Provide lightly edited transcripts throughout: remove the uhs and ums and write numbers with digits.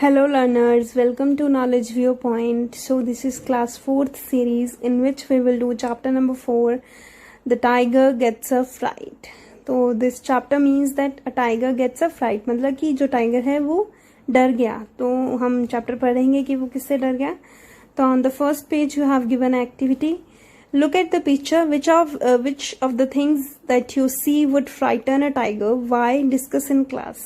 Hello learners, welcome to Knowledge Viewpoint. So this is class 4th series in which we will do chapter number 4, The Tiger Gets a Fright. तो this chapter means that a tiger gets a fright, मतलब कि जो tiger है वो डर गया. तो हम चैप्टर पढ़ेंगे कि वो किससे डर गया. तो on the first page you have given activity. Look at the picture. Which of the things that you see would frighten a tiger? Why? Discuss in class.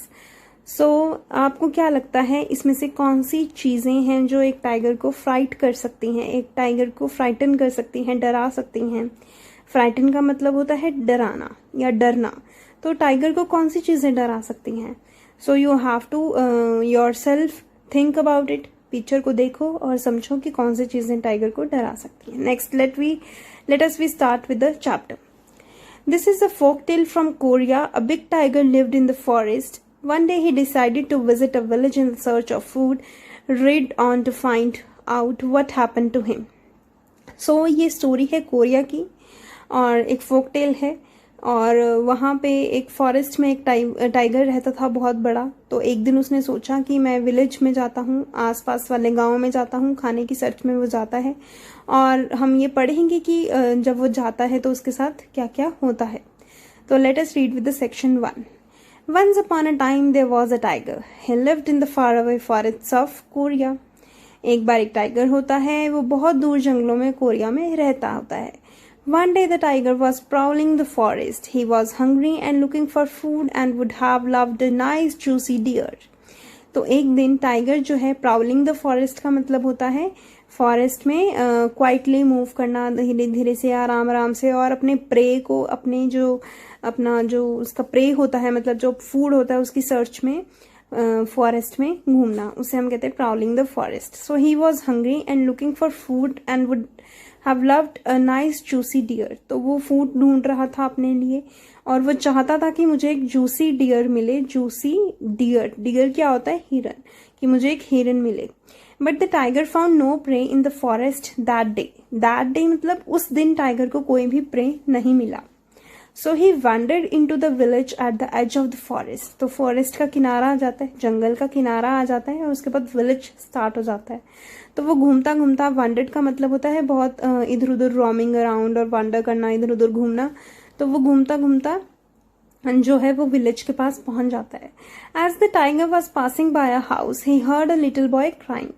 आपको क्या लगता है इसमें से कौन सी चीजें हैं जो एक टाइगर को फ्राइट कर सकती हैं, एक टाइगर को फ्राइटन कर सकती हैं, डरा सकती हैं. फ्राइटन का मतलब होता है डराना या डरना. तो टाइगर को कौन सी चीजें डरा सकती हैं? So you have to yourself think about it. Picture को देखो और समझो कि कौन सी चीजें टाइगर को डरा सकती हैं. Next let us we start with the chapter. This is a folk tale from Korea. A big tiger lived in the forest. One day he decided to visit a village in search of food. Read on to find out what happened to him. So ये story है Korea की और एक folk tale है. और वहाँ पे एक फॉरेस्ट में एक टाइगर रहता था बहुत बड़ा. तो एक दिन उसने सोचा कि मैं विलेज में जाता हूँ, आसपास वाले गाँव में जाता हूँ, खाने की सर्च में वो जाता है. और हम ये पढ़ेंगे कि जब वो जाता है तो उसके साथ क्या क्या होता है. तो let us read with the section 1. Once upon a time there was a tiger. He lived in the faraway forests of Korea. एक बार एक टाइगर होता है, वो बहुत दूर जंगलों में कोरिया में रहता होता है. One day the tiger was prowling the forest. He was hungry and looking for food and would have loved a nice juicy deer. तो एक दिन टाइगर जो है, प्राउलिंग द फॉरेस्ट का मतलब होता है फॉरेस्ट में क्वाइटली मूव करना, धीरे धीरे से, आराम आराम से, और अपने प्रे को, अपना जो उसका प्रे होता है, मतलब जो फूड होता है, उसकी सर्च में फॉरेस्ट में घूमना, उसे हम कहते हैं prowling the forest. So he was hungry and looking for food and would have loved a nice juicy deer. तो वो फूड ढूंढ रहा था अपने लिए और वो चाहता था कि मुझे एक जूसी डियर मिले. जूसी डियर क्या होता है? हिरन. कि मुझे एक हिरन मिले. But the tiger found no prey in the forest that day मतलब उस दिन टाइगर को कोई भी प्रे नहीं मिला. So he wandered into the village at the edge of the forest. तो फॉरेस्ट का किनारा आ जाता है, जंगल का किनारा आ जाता है और उसके बाद विलेज स्टार्ट हो जाता है. तो वो घूमता घूमता, वैंडर्ड का मतलब होता है बहुत इधर उधर रोमिंग अराउंड, और वैंडर करना, इधर उधर घूमना. तो वो घूमता घूमता जो है वो विलेज के पास पहुंच जाता है. As the tiger was passing by a house he heard a little boy crying.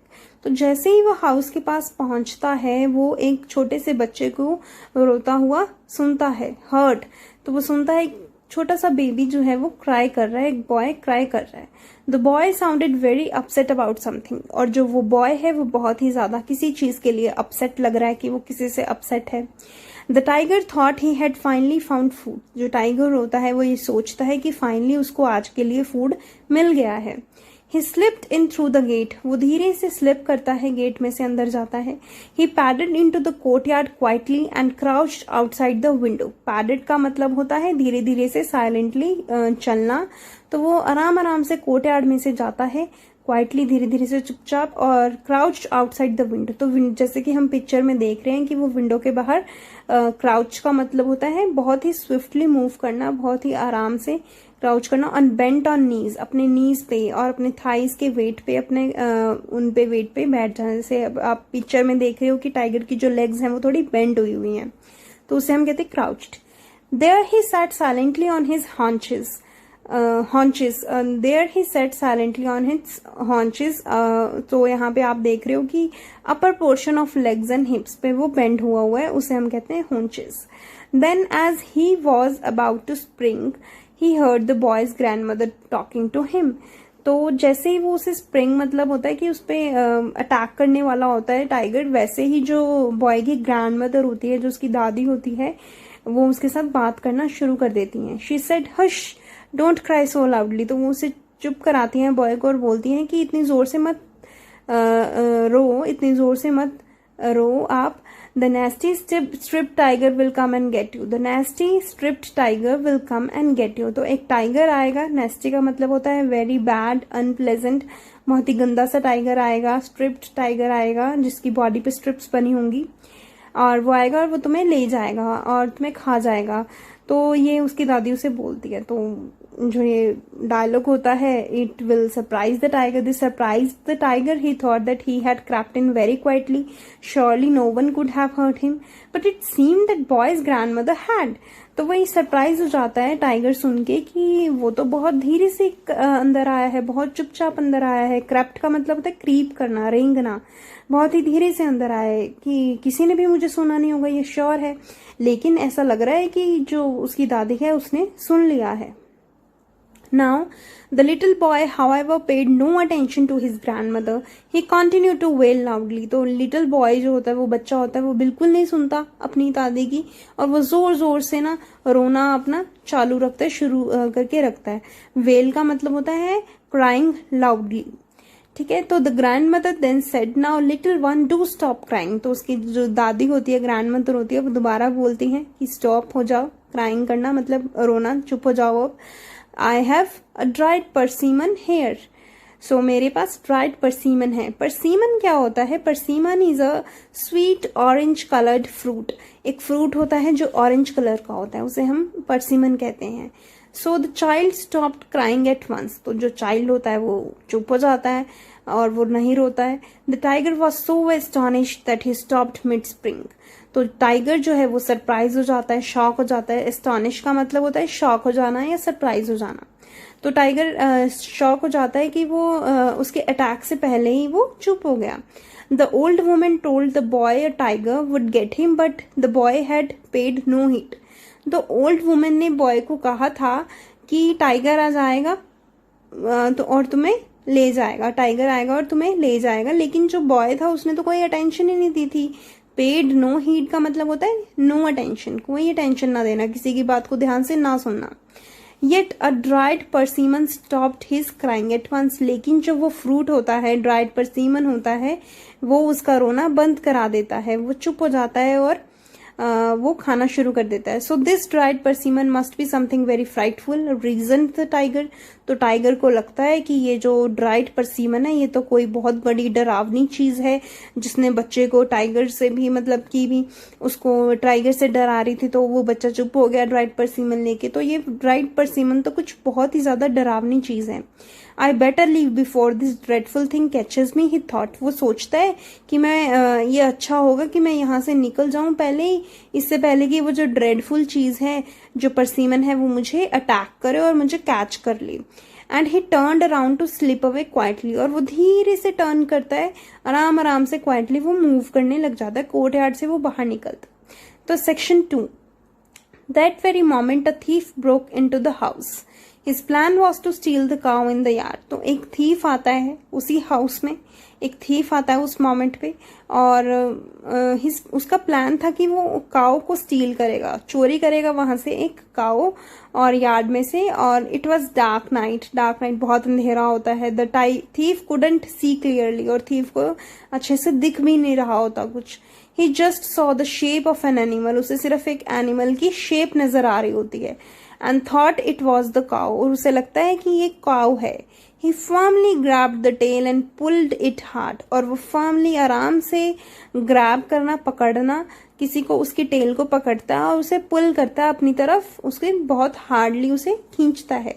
तो जैसे ही वो हाउस के पास पहुंचता है, वो एक छोटे से बच्चे को रोता हुआ सुनता है. हर्ट, तो वो सुनता है एक छोटा सा बेबी जो है वो क्राई कर रहा है, एक बॉय क्राई कर रहा है. The boy sounded very upset about something. और जो वो बॉय है वो बहुत ही ज्यादा किसी चीज के लिए अपसेट लग रहा है, कि वो किसी से अपसेट है. The tiger thought he had finally found food. जो टाइगर होता है वो ये सोचता है कि फाइनली उसको आज के लिए फूड मिल गया है. He slipped in through the gate. वो धीरे से स्लिप करता है, गेट में से अंदर जाता है. He padded into the courtyard quietly and crouched outside the window. Padded का मतलब होता है धीरे धीरे से, साइलेंटली चलना. तो वो आराम आराम से कोर्टयार्ड में से जाता है, क्वाइटली, धीरे धीरे से, चुपचाप. और क्राउच्ड आउटसाइड द विंडो. तो जैसे कि हम पिक्चर में देख रहे हैं कि वो विंडो के बाहर, क्राउच का मतलब होता है बहुत ही स्विफ्टली मूव करना, बहुत ही आराम से क्राउच करना. ऑन बेंट ऑन नीज, अपने नीज पे और अपने थाइस के वेट पे, अपने उन पे वेट पे बैठ जाने. जैसे आप पिक्चर में देख रहे हो कि टाइगर की जो लेग्स हैं वो थोड़ी बेंड हुई हुई हैं, तो उसे हम कहते हैं crouched. There he sat silently on his haunches. There he sat silently on his haunches. तो यहाँ पे आप देख रहे हो कि upper portion of legs and हिप्स पे वो बेंड हुआ है, उसे हम कहते हैं haunches. Then as he was about to spring, he heard the boy's grandmother talking to him. तो जैसे ही वो उसे स्प्रिंग मतलब होता है कि उस पे अटैक करने वाला होता है टाइगर, वैसे ही जो बॉय की ग्रैंडमदर होती है, जो उसकी दादी होती है, वो उसके साथ बात करना शुरू कर देती हैं. She said, "Hush, don't cry so loudly." तो वो उसे चुप कराती हैं बॉय को और बोलती हैं कि इतनी जोर से मत रो, इतनी जोर से मत रो आप. The nasty stripped tiger will come and get you. The nasty stripped tiger will come and get you. तो एक टाइगर आएगा. nasty का मतलब होता है very bad, unpleasant, बहुत ही गंदा सा टाइगर आएगा. stripped टाइगर आएगा जिसकी बॉडी पे स्ट्रिप्स बनी होंगी, और वो आएगा और वो तुम्हें ले जाएगा और तुम्हें खा जाएगा. तो ये उसकी दादी उसे बोलती है. तो जो ये डायलॉग होता है, it will surprise the tiger. This surprise the tiger. He thought that he had crept in very quietly. Surely no one could have hurt him, but it seemed that boy's grandmother had. तो वही surprise हो जाता है tiger सुन के कि वो तो बहुत धीरे से अंदर आया है, बहुत चुपचाप अंदर आया है. क्रेप्ट का मतलब होता है क्रीप करना, रेंगना. बहुत ही धीरे से अंदर आया है कि किसी ने भी मुझे सुना नहीं होगा, ये श्योर है. लेकिन ऐसा लग रहा है कि जो उसकी दादी है उसने सुन लिया है. Now, the little boy, however, paid no attention to his grandmother. He continued to wail loudly. तो little boy जो होता है, वो बच्चा होता है, वो बिल्कुल नहीं सुनता अपनी दादी की, और वो जोर जोर से ना रोना अपना चालू रखता है, शुरू करके रखता है. वेल का मतलब होता है crying loudly. ठीक है. तो the grandmother then said, now little one do stop crying. तो उसकी जो दादी होती है, ग्रैंड मदर होती है, वो दोबारा बोलती है कि स्टॉप हो जाओ. क्राइंग करना मतलब रोना, चुप हो जाओ अब. I have a dried persimmon here. So मेरे पास dried persimmon है. Persimmon क्या होता है? Persimmon is a sweet orange colored fruit. एक fruit होता है जो orange color का होता है, उसे हम persimmon कहते हैं. So the child stopped crying at once. तो जो child होता है वो चुप हो जाता है और वो नहीं रोता है. The tiger was so astonished that he stopped mid-spring. तो टाइगर जो है वो सरप्राइज हो जाता है, शॉक हो जाता है. एस्टॉनिश का मतलब होता है शॉक हो जाना या सरप्राइज हो जाना. तो टाइगर शॉक हो जाता है कि वो उसके अटैक से पहले ही वो चुप हो गया. The old woman told the boy a tiger would get him, but the boy had paid no heed. तो ओल्ड वुमन ने बॉय को कहा था कि टाइगर आ जाएगा तो और तुम्हें ले जाएगा, टाइगर आएगा और तुम्हें ले जाएगा. लेकिन जो बॉय था उसने तो कोई अटेंशन ही नहीं दी थी. पेड नो हीड का मतलब होता है नो अटेंशन, कोई अटेंशन ना देना, किसी की बात को ध्यान से ना सुनना. Yet a dried persimmon stopped his crying at once. लेकिन जो वो फ्रूट होता है, ड्राइड परसीमन होता है, वो उसका रोना बंद करा देता है. वो चुप हो जाता है और वो खाना शुरू कर देता है. So this dried persimmon must be something very frightful, reasoned the tiger. तो टाइगर को लगता है कि ये जो ड्राइड परसीमन है ये तो कोई बहुत बड़ी डरावनी चीज है, जिसने बच्चे को टाइगर से भी मतलब कि भी उसको टाइगर से डरा रही थी. तो वो बच्चा चुप हो गया ड्राइड परसीमन लेके. तो ये ड्राइड परसीमन तो कुछ बहुत ही ज्यादा डरावनी चीज है. I better leave before this dreadful thing catches me, he thought. वो सोचता है कि मैं ये अच्छा होगा कि मैं यहाँ से निकल जाऊं पहले ही, इससे पहले कि वो जो ड्रेडफुल चीज है, जो परसीमन है, वो मुझे अटैक करे और मुझे कैच कर ले. And he turned around two slip away quietly. और वो धीरे से टर्न करता है, आराम आराम से क्वाइटली वो मूव करने लग जाता है. कोर्ट यार्ड से वो बाहर निकलता. तो section 2. That very moment a thief broke into the house. His plan was to steal the cow in the yard. तो एक थीफ आता है उसी हाउस में, एक थीफ आता है उस मोमेंट पे, और उसका प्लान था कि वो काऊ को स्टील करेगा, चोरी करेगा वहां से एक काऊ और यार्ड में से. और it was dark night. Dark night बहुत अंधेरा होता है. The thief couldn't see clearly. और थीफ को अच्छे से दिख भी नहीं रहा होता कुछ. He just saw the shape of an animal. उसे सिर्फ एक एनिमल की शेप नजर आ रही होती है. And thought it was the cow. और उसे लगता है कि ये काऊ है. He firmly grabbed the tail and pulled it hard. और वो firmly आराम से grab करना, पकड़ना, किसी को उसकी टेल को पकड़ता है और उसे पुल करता है अपनी तरफ, उसके बहुत हार्डली उसे खींचता है.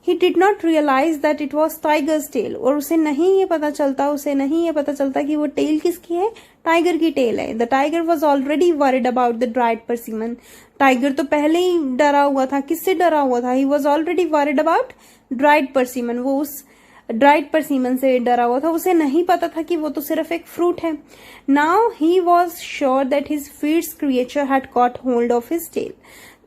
He did not realize that it was tiger's tail. और उसे नहीं ये पता चलता कि वो टेल किसकी है, टाइगर की टेल है. The tiger was already worried about the dried persimmon. Tiger तो पहले ही डरा हुआ था. किससे डरा हुआ था? He was already worried about dried persimmon. वो उस ड्राइड परसीमन से डरा हुआ था. उसे नहीं पता था कि वो तो सिर्फ एक फ्रूट है. Now he was sure that his feeds creature had got hold of his tail.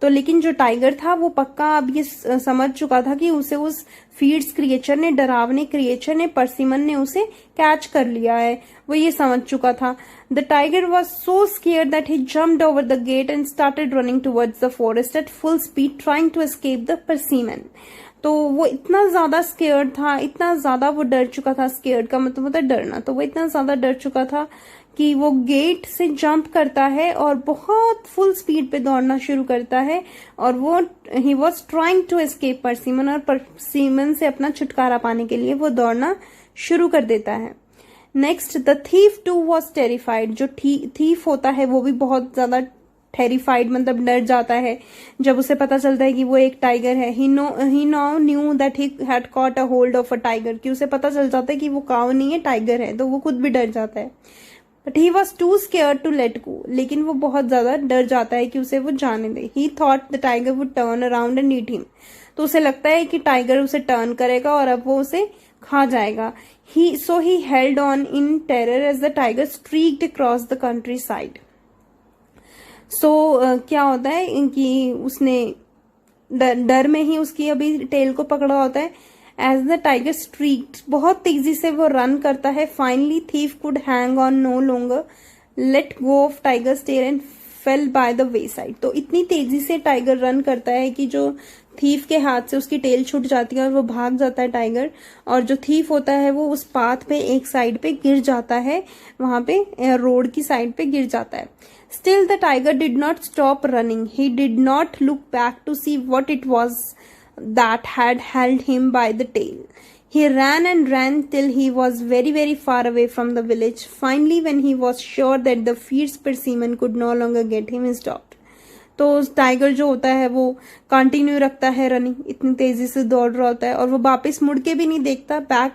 तो लेकिन जो टाइगर था वो पक्का अब ये समझ चुका था कि उसे उस फीड्स क्रिएचर ने, डरावने क्रिएचर ने, परसीमन ने उसे कैच कर लिया है. वो ये समझ चुका था. The tiger was so scared that he jumped over the gate and started running towards the forest at full speed trying to escape the persimmon. तो वो इतना ज्यादा स्केयर्ड था, इतना ज्यादा वो डर चुका था. स्केयर्ड का मतलब होता है डरना. तो वो इतना ज्यादा डर चुका था कि वो गेट से जंप करता है और बहुत फुल स्पीड पे दौड़ना शुरू करता है. और वो he was trying to escape persimmon. और परसीमन से अपना छुटकारा पाने के लिए वो दौड़ना शुरू कर देता है. Next, the thief too was terrified. जो थीफ होता है वो भी बहुत ज्यादा टेरिफाइड मतलब डर जाता है जब उसे पता चलता है कि वो एक टाइगर है. He now knew that he had caught a hold of a tiger, कि उसे पता चल जाता है कि वो काऊ नहीं है, टाइगर है, तो वो खुद भी डर जाता है. But he was too scared to let go, लेकिन वो बहुत ज्यादा डर जाता है कि उसे वो जाने दे. He thought the tiger would turn around and eat him, तो उसे लगता है कि टाइगर उसे टर्न करेगा और अब वो उसे खा जाएगा. He held on in terror as the tiger streaked across the countryside. क्या होता है कि उसने डर में ही उसकी अभी टेल को पकड़ा होता है. एज द टाइगर स्ट्रीक्ड, बहुत तेजी से वो रन करता है. Finally thief could hang on no longer, let go of tiger's tail and fell by the wayside. तो इतनी तेजी से टाइगर रन करता है कि जो थीफ के हाथ से उसकी टेल छूट जाती है और वो भाग जाता है टाइगर. और जो थीफ होता है वो उस पाथ पे एक साइड पे गिर जाता है, वहां पे रोड की साइड पे गिर जाता है. Still the tiger did not stop running. He did not look back to see what it was that had held him by the tail. He ran and ran till he was very, very far away from the village. Finally, when he was sure that the fierce pursuer could no longer get him, he stopped. तो tiger जो होता है वो continue रखता है running, इतनी तेजी से दौड़ रहा होता है और वो वापस मुड़ के भी नहीं देखता, बैक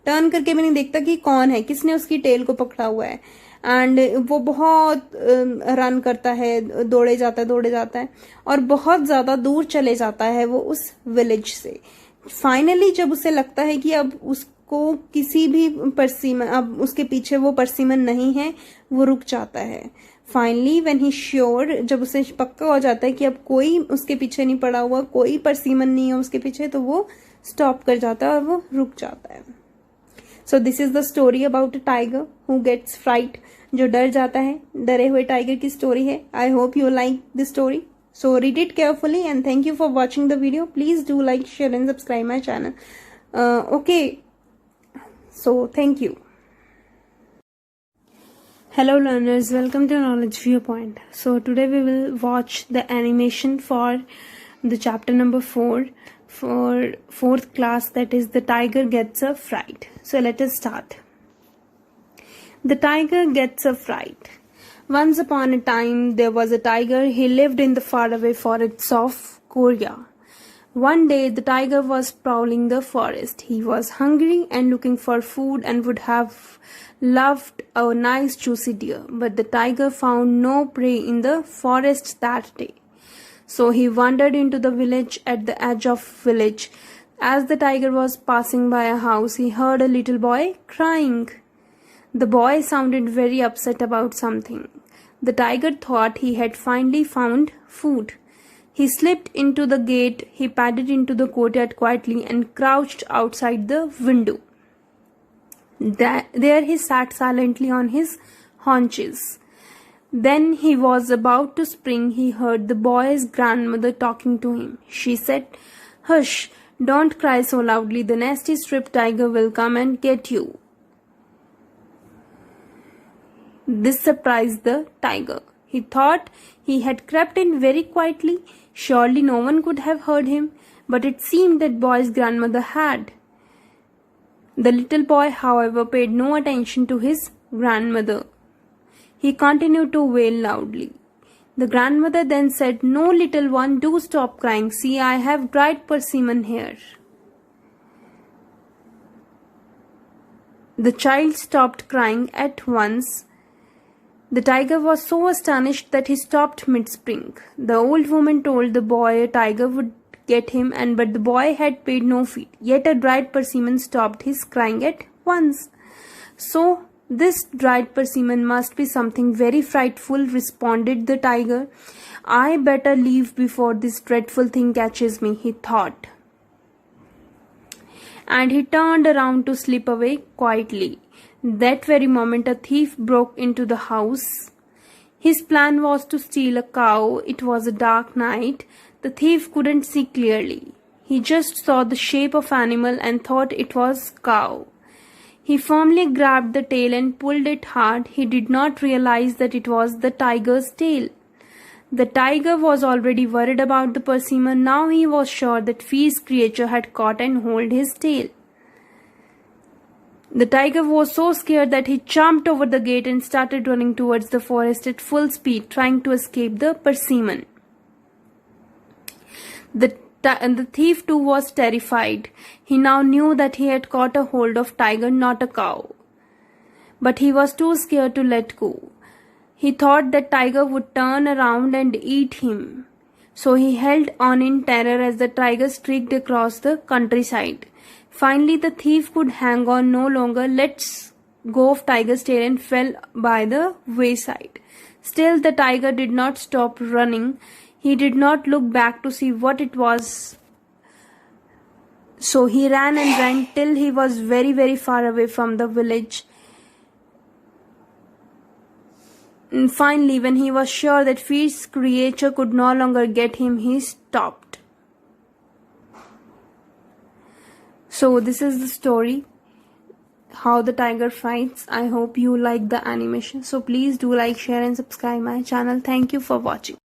टर्न करके भी नहीं देखता कि कौन है, किसने उसकी टेल को पकड़ा हुआ है. एंड वो बहुत रन करता है, दौड़े जाता है और बहुत ज्यादा दूर चले जाता है वो उस विलेज से. फाइनली जब उसे लगता है कि अब उसको किसी भी परसीमन, अब उसके पीछे वो परसीमन नहीं है, वो रुक जाता है. फाइनली व्हेन ही श्योर, जब उसे पक्का हो जाता है कि अब कोई उसके पीछे नहीं पड़ा हुआ, कोई परसीमन नहीं है उसके पीछे, तो वो स्टॉप कर जाता है और वो रुक जाता है. So this is the story about a tiger who gets fright, जो डर जाता है. डरे हुए टाइगर की स्टोरी है. I hope you like this story. So read it carefully and thank you for watching the video. Please do like, share and subscribe my channel. Okay, so thank you. Hello learners, welcome to Knowledge Viewpoint. So today we will watch the animation for the chapter number 4 for 4th class, that is The Tiger Gets a Fright. So let us start. The Tiger Gets a Fright. Once upon a time there was a tiger. He lived in the faraway forests of Korea. One day the tiger was prowling the forest. He was hungry and looking for food and would have loved a nice juicy deer, but the tiger found no prey in the forest that day. So he wandered into the village. At the edge of village, as the tiger was passing by a house, he heard a little boy crying. The boy sounded very upset about something. The tiger thought he had finally found food. He slipped into the gate. He padded into the courtyard quietly and crouched outside the window. There he sat silently on his haunches. Then he was about to spring. He heard the boy's grandmother talking to him. She said, "Hush, don't cry so loudly. The nasty striped tiger will come and get you." This surprised the tiger. He thought he had crept in very quietly. Surely no one could have heard him, but it seemed that boy's grandmother had. The little boy, however, paid no attention to his grandmother. He continued to wail loudly. The grandmother then said, "No, little one, do stop crying. See, I have dried persimmon here." The child stopped crying at once. The tiger was so astonished that he stopped mid-spring. The old woman told the boy a tiger would get him, but the boy had paid no heed. Yet a dried persimmon stopped his crying at once. "So this dried persimmon must be something very frightful," responded the tiger. "I better leave before this dreadful thing catches me," he thought. And he turned around to slip away quietly. That very moment a thief broke into the house. His plan was to steal a cow. It was a dark night. The thief couldn't see clearly. He just saw the shape of animal and thought it was cow. He firmly grabbed the tail and pulled it hard. He did not realize that it was the tiger's tail. The tiger was already worried about the persimmon. Now he was sure that fierce creature had caught and hold his tail. The tiger was so scared that he jumped over the gate and started running towards the forest at full speed, trying to escape the pursuement. The thief too was terrified. He now knew that he had caught a hold of tiger, not a cow. But he was too scared to let go. He thought that tiger would turn around and eat him. So he held on in terror as the tiger streaked across the countryside. Finally, the thief could hang on no longer, let go of tiger's tail and fell by the wayside. Still, the tiger did not stop running. He did not look back to see what it was. So he ran and ran till he was very, very far away from the village. And finally, when he was sure that fierce creature could no longer get him, he stopped. So this is the story, how the tiger fights. I hope you like the animation. So please do like, share and subscribe my channel. Thank you for watching.